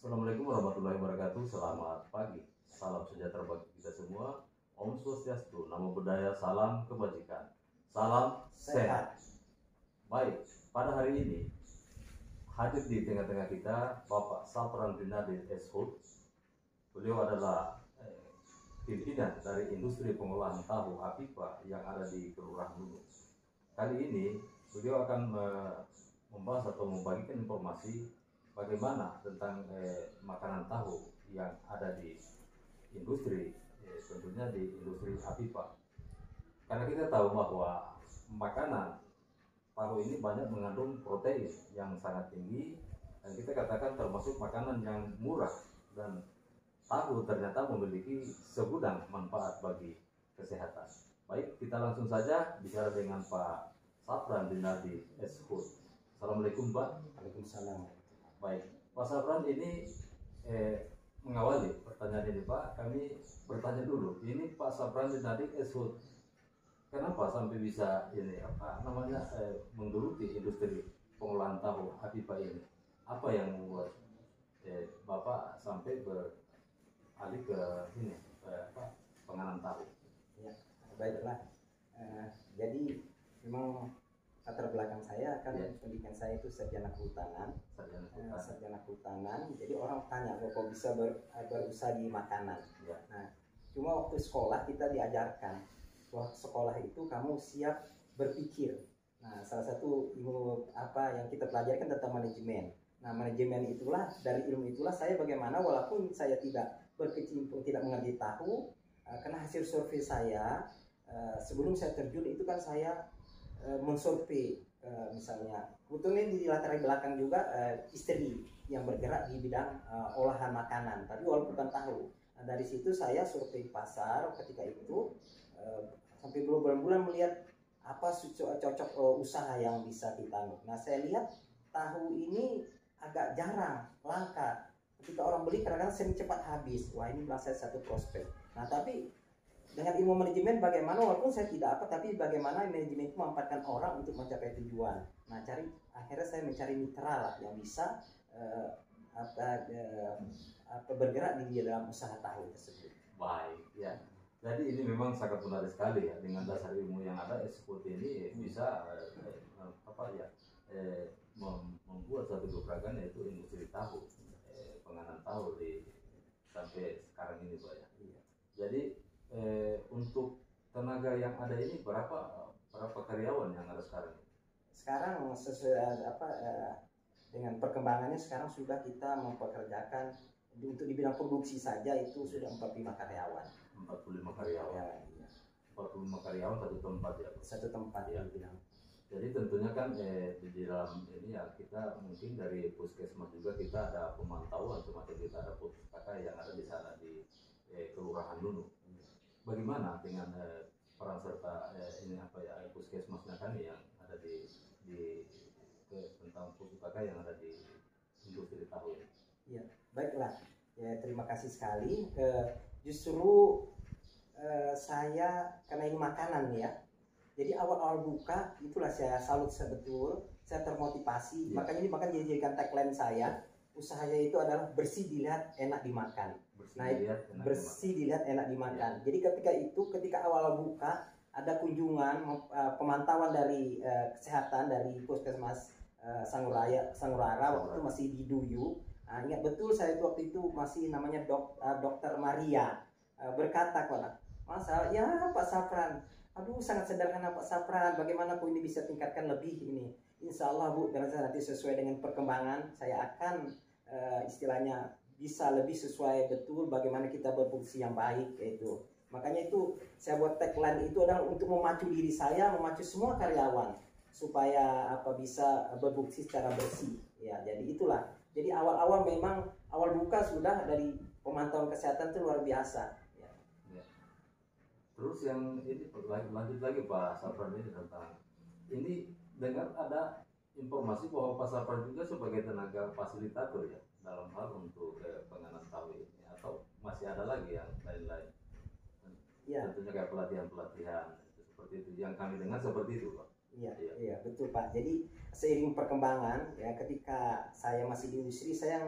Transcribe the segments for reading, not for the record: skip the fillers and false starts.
Assalamualaikum warahmatullahi wabarakatuh. Selamat pagi. Salam sejahtera bagi kita semua. Om Swastiastu, Namo Buddhaya, salam kebajikan. Salam sehat. Baik, pada hari ini hadir di tengah-tengah kita Bapak Sapran Dinadi Eshut. Beliau adalah pimpinan dari industri pengolahan tahu Apipa yang ada di Kelurahan Nunu. Kali ini beliau akan membahas atau membagikan informasi bagaimana tentang makanan tahu yang ada di industri, tentunya di industri Apipa. Karena kita tahu bahwa makanan tahu ini banyak mengandung protein yang sangat tinggi, dan kita katakan termasuk makanan yang murah, dan tahu ternyata memiliki segudang manfaat bagi kesehatan. Baik, kita langsung saja bicara dengan Pak Sapran Dinadi Eshut. Assalamualaikum Pak. Waalaikumsalam. Baik, Pak Sapran, ini mengawali pertanyaan ini Pak, kami bertanya dulu, ini Pak Sapran Dinadi Eshut, kenapa sampai bisa ini menggeluti industri pengolahan tahu Apipa ini? Apa yang membuat Bapak sampai beralih ke ini penganan tahu? Ya, baiklah. Jadi memang latar belakang saya kan pendidikan saya itu sarjana kehutanan. Sarjana kehutanan. Jadi orang tanya kok bisa berusaha di makanan. Ya. Nah, cuma waktu sekolah kita diajarkan bahwa sekolah itu kamu siap berpikir. Nah, salah satu ilmu apa yang kita pelajari kan tentang manajemen. Nah, manajemen itulah, dari ilmu itulah saya bagaimana walaupun saya tidak berkecimpung, tidak mengerti tahu, karena hasil survei saya sebelum saya terjun itu kan saya mensurvei misalnya kebetulan di latar belakang juga istri yang bergerak di bidang olahan makanan, tapi walaupun bukan tahu. Nah, dari situ saya survei pasar ketika itu sampai berbulan-bulan melihat apa cocok usaha yang bisa kita. Nah, saya lihat tahu ini agak jarang, langka. Ketika orang beli kadang-kadang sering cepat habis. Wah, ini bilang saya satu prospek. Nah, tapi dengan ilmu manajemen bagaimana, walaupun saya tidak tapi bagaimana manajemen itu memanfaatkan orang untuk mencapai tujuan. Nah, akhirnya saya mencari mitra lah yang bisa bergerak di dalam usaha tahu tersebut. Baik, ya. Jadi ini memang sangat menarik sekali ya, dengan dasar ilmu yang ada Eshut ini bisa membuat satu gebrakan, yaitu industri tahu, penganan tahu sampai sekarang ini Pak ya. Iya. Jadi untuk tenaga yang ada ini berapa karyawan yang ada sekarang? Sekarang dengan perkembangannya sekarang sudah kita mempekerjakan untuk di bidang produksi saja itu sudah 45 karyawan. 45 karyawan. Ya, iya. 45 karyawan satu tempat ya. Satu tempat ya bilang. Jadi tentunya kan di dalam ini ya, kita mungkin dari puskesmas juga kita ada pemantauan, semacam kita ada pustaka yang ada di sana di Kelurahan Nunu. Bagaimana dengan peran serta puskesmasnya kami yang ada di tentang pustaka yang ada di industri tahu ini? Iya, baiklah. Ya, terima kasih sekali. Justru saya karena ini makanan ya. Jadi awal-awal buka itulah saya salut sebetul, saya termotivasi. Ya. Makanya dijadikan tagline saya, usahanya itu adalah bersih dilihat enak dimakan. Bersih dilihat enak dimakan. Ya. Jadi ketika awal buka ada kunjungan pemantauan dari kesehatan dari puskesmas Sangurara waktu itu masih di Duyu. Nah, ingat betul saya waktu itu masih namanya Dokter Maria berkata kepada Masa, ya Pak Sapran, aduh sangat sederhana Pak Sapran, bagaimana Bu ini bisa tingkatkan lebih ini. Insya Allah Bu, karena nanti sesuai dengan perkembangan saya akan istilahnya bisa lebih sesuai betul bagaimana kita berfungsi yang baik itu. Makanya itu saya buat tagline itu adalah untuk memacu diri saya, memacu semua karyawan supaya bisa berfungsi secara bersih. Ya, jadi itulah. Jadi awal-awal memang awal buka sudah dari pemantauan kesehatan itu luar biasa. Ya. Ya. Terus yang ini lanjut lagi Pak Sapran ini tentang ini, dengar ada informasi bahwa Pak Sapran juga sebagai tenaga fasilitator ya dalam hal untuk penganan tahu ini, atau masih ada lagi yang lain-lain? Ya. Tentunya kayak pelatihan seperti itu yang kami dengar seperti itu Pak. Iya, betul Pak. Jadi seiring perkembangan ya, ketika saya masih di industri saya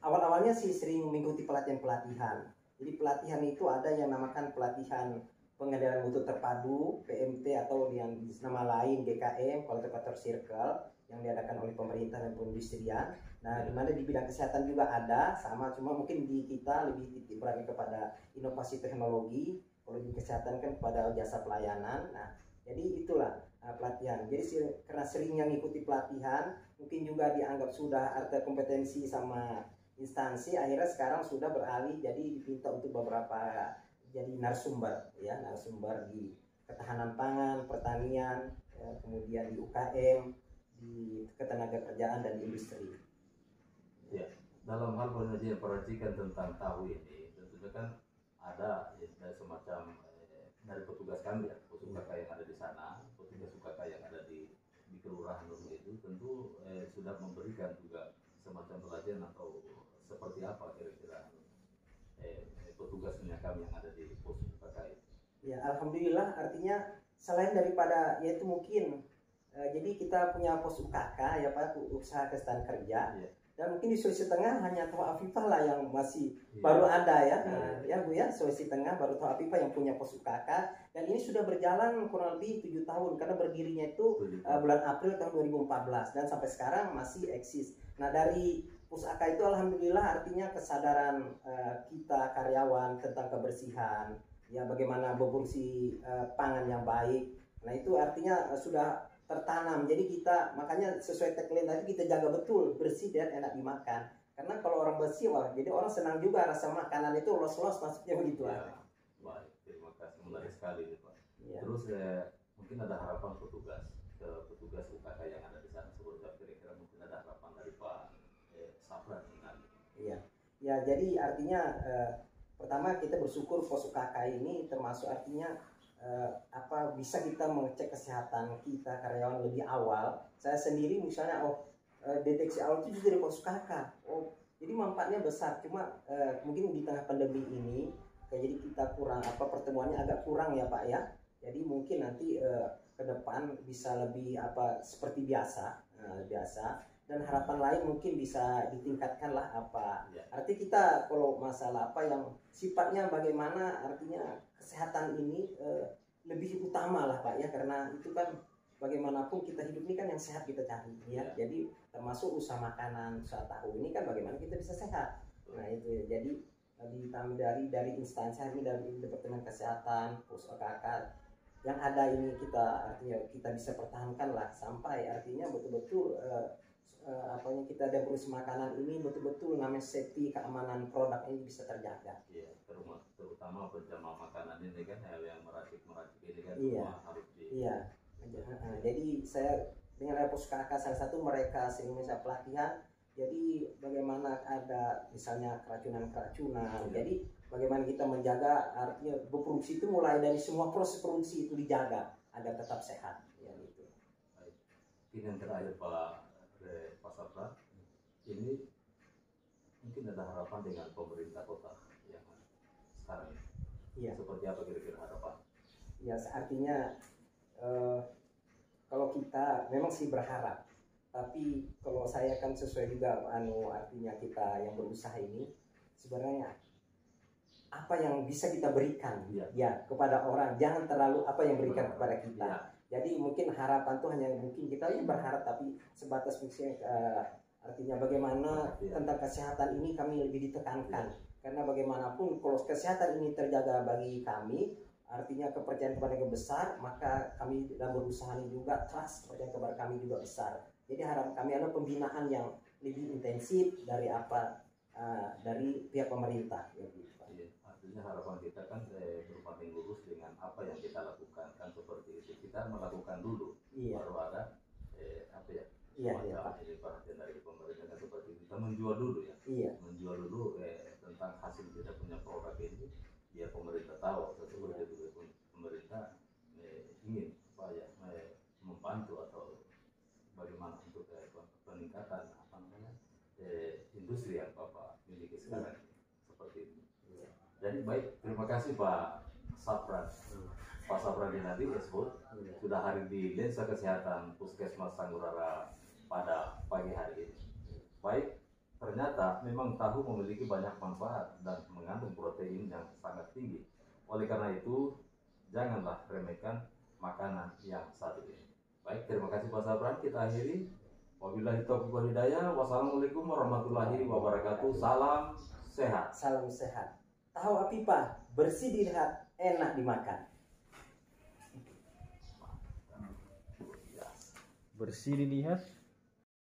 awal-awalnya sih sering mengikuti pelatihan-pelatihan. Jadi pelatihan itu ada yang namakan pelatihan pengendalian mutu terpadu PMT atau yang nama lain GKM Qualificator Circle yang diadakan oleh pemerintah dan perindustrian. Nah, di mana di bidang kesehatan juga ada sama, cuma mungkin di kita lebih titik beratnya kepada inovasi teknologi, kalau di kesehatan kan kepada jasa pelayanan. Nah, jadi itulah pelatihan. Jadi karena seringnya ngikuti pelatihan, mungkin juga dianggap sudah ada kompetensi sama instansi, akhirnya sekarang sudah beralih jadi dipinta untuk beberapa jadi narasumber ya, narasumber di ketahanan pangan, pertanian, kemudian di UKM, di ketenagakerjaan dan industri. Ya, dalam hal perhatikan tentang tahu ini, tentunya kan ada ya, semacam dari petugas kami ya, petugas UKK yang ada di sana, petugas UKK yang ada di kelurahan rumah itu tentu sudah memberikan juga semacam pelatihan atau seperti apa kira-kira petugasnya kami yang ada di pos UKK itu. Ya, alhamdulillah, artinya selain daripada yaitu mungkin jadi kita punya pos UKK ya Pak, usaha kesehatan kerja. Ya. Dan mungkin di Sulawesi Tengah hanya Toa Afifah lah yang masih baru ada ya. Ya Bu ya, Sulawesi Tengah baru Toa Afifah yang punya pos UKK, dan ini sudah berjalan kurang lebih 7 tahun karena berdirinya itu bulan April tahun 2014 dan sampai sekarang masih eksis. Nah, dari pusaka itu alhamdulillah artinya kesadaran kita karyawan tentang kebersihan, ya bagaimana berfungsi pangan yang baik. Nah, itu artinya sudah tertanam. Jadi kita makanya sesuai tagline tadi, kita jaga betul bersih dan enak dimakan. Karena kalau orang bersih, wah, jadi orang senang juga rasa makanan itu los-los masuknya begitu. Ya, baik, terima kasih, menarik sekali Pak. Ya. Terus mungkin ada harapan petugas UKK yang ada di sana, seperti kira-kira mungkin ada harapan dari Pak Safran nanti. Iya, ya jadi artinya pertama kita bersyukur pos UKK ini termasuk artinya bisa kita mengecek kesehatan kita karyawan lebih awal. Saya sendiri misalnya deteksi awal itu justru dari pos UKK. Jadi manfaatnya besar. Cuma mungkin di tengah pandemi ini jadi kita kurang pertemuannya agak kurang ya Pak ya. Jadi mungkin nanti ke depan bisa lebih seperti biasa. Dan harapan lain mungkin bisa ditingkatkan lah artinya kita kalau masalah yang sifatnya bagaimana artinya kesehatan ini lebih utama lah Pak ya, karena itu kan bagaimanapun kita hidup ini kan yang sehat kita cari ya. Jadi termasuk usaha makanan, usaha tahu ini kan bagaimana kita bisa sehat. Nah itu ya, jadi dari instansi ini, dari Departemen Kesehatan, Pos UKK yang ada ini kita bisa pertahankan lah sampai artinya betul-betul kita ada produksi makanan ini betul-betul namanya safety, keamanan produk ini bisa terjaga. Iya, terutama penjama makanan ini kan yang meracik ini kan semua harus Iya. Jadi saya dengan pos UKK salah satu mereka sering saya pelatihan. Jadi bagaimana ada misalnya keracunan. Jadi bagaimana kita menjaga artinya berproduksi itu mulai dari semua proses produksi itu dijaga agar tetap sehat. Ya gitu. Baik. Ini yang terakhir Pak Safran, ini mungkin ada harapan dengan pemerintah kota yang sekarang ini. Iya. Seperti apa kira-kira harapan? Ya, artinya kalau kita memang sih berharap, tapi kalau saya kan sesuai juga artinya kita yang berusaha ini sebenarnya apa yang bisa kita berikan ya kepada orang, jangan terlalu apa yang berikan kepada kita. Ya. Jadi mungkin harapan tuh hanya mungkin kita berharap tapi sebatas fungsi artinya bagaimana tentang kesehatan ini kami lebih ditekankan. Karena bagaimanapun kalau kesehatan ini terjaga bagi kami, artinya kepercayaan kepada yang besar, maka kami dalam berusaha ini juga trust kepercayaan kepada kami juga besar. Jadi harapan kami adalah pembinaan yang lebih intensif dari dari pihak pemerintah. Artinya harapan kita kan berpanding lurus dengan apa yang kita lakukan kan seperti itu. Kita melakukan dulu, baru ada ini perhatian dari pemerintah kan seperti itu. Kita menjual dulu ya, menjual dulu tentang hasil kita punya produk ini, biar pemerintah tahu seperti itu. Pemerintah ingin membantu atau bagaimana untuk peningkatan industri yang Bapak miliki sekarang seperti itu. Jadi baik, terima kasih Pak Safran. Pak Safran Dinadi sudah hadir di Lensa Kesehatan Puskesmas Tanggurara pada pagi hari ini. Baik, ternyata data, memang tahu memiliki banyak manfaat dan mengandung protein yang sangat tinggi. Oleh karena itu, janganlah remehkan makanan yang satu ini. Baik, terima kasih Pak Sabran. Kita akhiri. Wabillahi taufiq wal hidayah. Wassalamualaikum warahmatullahi wabarakatuh. Salam sehat. Salam sehat. Tahu Apipa, bersih dilihat, enak dimakan. Bersih dilihat,